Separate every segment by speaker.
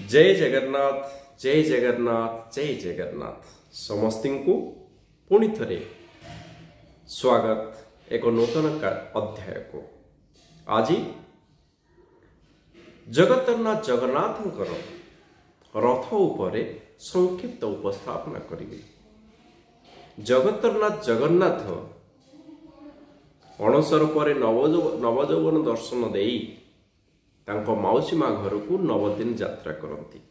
Speaker 1: जय जगन्नाथ जय जगन्नाथ जय जगन्नाथ समस्त को पुणी थे स्वागत एक नूतन अध्याय को। आज जगतरनाथ जगन्नाथ रथ उपरे संक्षिप्त उपस्थापना करेंगे। जगतरनाथ जगन्नाथ अणसर पर नवजौवन दर्शन देई तांको मौसी माँ घर को 9 दिन यात्रा करती।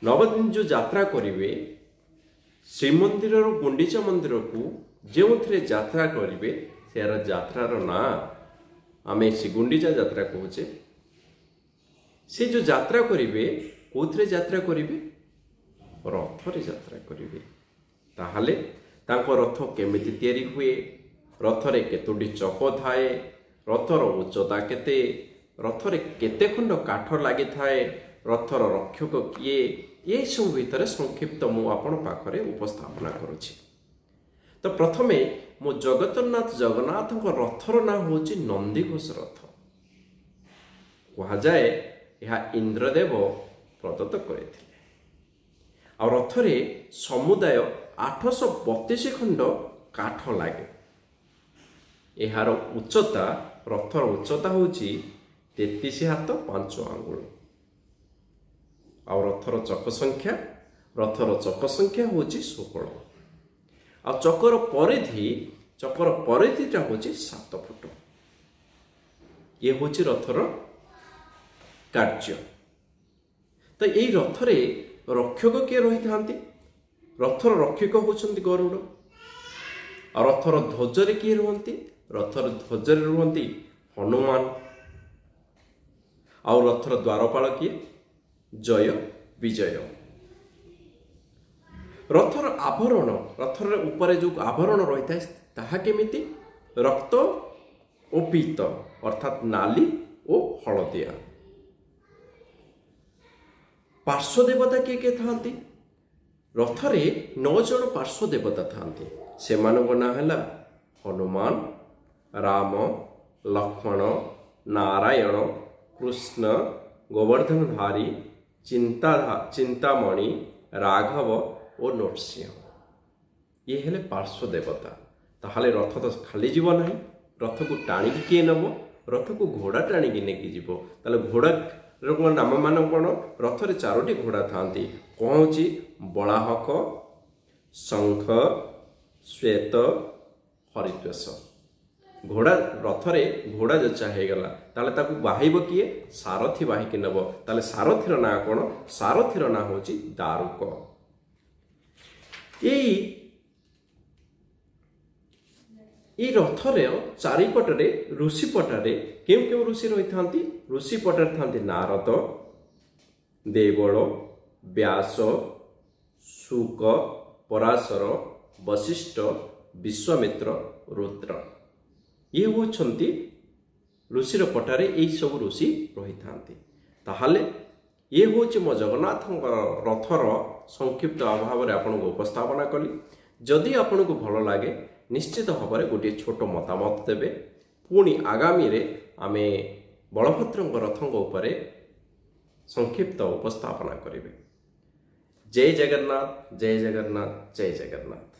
Speaker 1: 9 दिन जो यात्रा करेंगे श्रीमंदिर गुंडीचा मंदिर को जो थे यात्रा करेंगे से यात्रार ना आम श्री गुंडीचा यात्रा कहचे। से जो यात्रा करेंगे कौन यात्रा करेंगे रथरे यात्रा करेंगे। ताहले तांको रथ केमिति तैयारी हुए, रथरे केतोटी चक थाए, रथर उच्चता केते, रथरे केते खंड काठ लगी थाए, रथर रक्षक किए, ये सब भितर संक्षिप्त मु आपण पाखरे उपस्थापना करुछि। तो प्रथमे मो जगतरनाथ जगन्नाथ रथर ना होछि नंदीघोष रथ। कहा जाए यह इंद्रदेव प्रदत्त करथिले। आ रथरे समुदाय 832 खंड काठ लागे। यार उच्चता रथर उच्चता होछि 33 हाथ 5 आंगुल। आ रथर चक संख्या होछि 16। आ चकर परिधिटा होछि 7 फुट। ये होछि रथर कार्य। तो यही रथरे रक्षक किए रही थांती? रथर रक्षक होचंती गरुड़। आ रथर ध्वजरे किए रुहंती? रथर ध्वजरे रुहंती हनुमान। आ रथर द्वारपाल किए? जय विजय। रथर आभरण, रथर ऊपर जो आभरण रही था ताहा केमिति? रक्त और पीत अर्थात नाली और हलदिया। पार्श्वदेवता किए किए थांती? रथरे 9 जन पार्श्वदेवता थांती। से मानक ना है हनुमान, राम, लक्ष्मण, नारायण, कृष्ण, गोवर्धनधारी, चिंतामणि, राघव और नरसिंह। ये हेले पार्श्वदेवता। ताहले रथ तो खाली जीव ना, रथ को टाणिकी किए नब? रथ को घोड़ा टाणिकी नेकी जीव। ताले घोड़ा नाम मान कौन? रथरे 4टी घोड़ा थांती। कौन होची? बलाहक, शंख, श्वेत, हरिद्वेष। घोड़ा रथरे घोड़ा जो चाहेगला ताले ताकू बाहिब किए? सारथी बाहिकी नब। ताले सारथीर ना कौन? सारथीर ना होची दारुक। ये रथरे चारिपटरे ऋषिपटरे केउ केउ ऋषि रही थांती? ऋषिपटरे थांती नारद, देवल, व्यास, शुक, पराशर, वशिष्ठ, विश्वामित्र, रुद्र। ये होछंती ऋषिर पटारे यही सब ऋषि रही थांती। ताहले ये होछि मो जगन्नाथ रथर संक्षिप्त अभाव रे आपन को उपस्थापना कली। जदि आपन को भलो लागे निश्चित भाव में गोटे छोट मतामत देवे। पुणी आगामी रे आमे बलभद्र रथों उपरे संक्षिप्त उपस्थापना करेंगे। जय जगन्नाथ जय जगन्नाथ जय जगन्नाथ।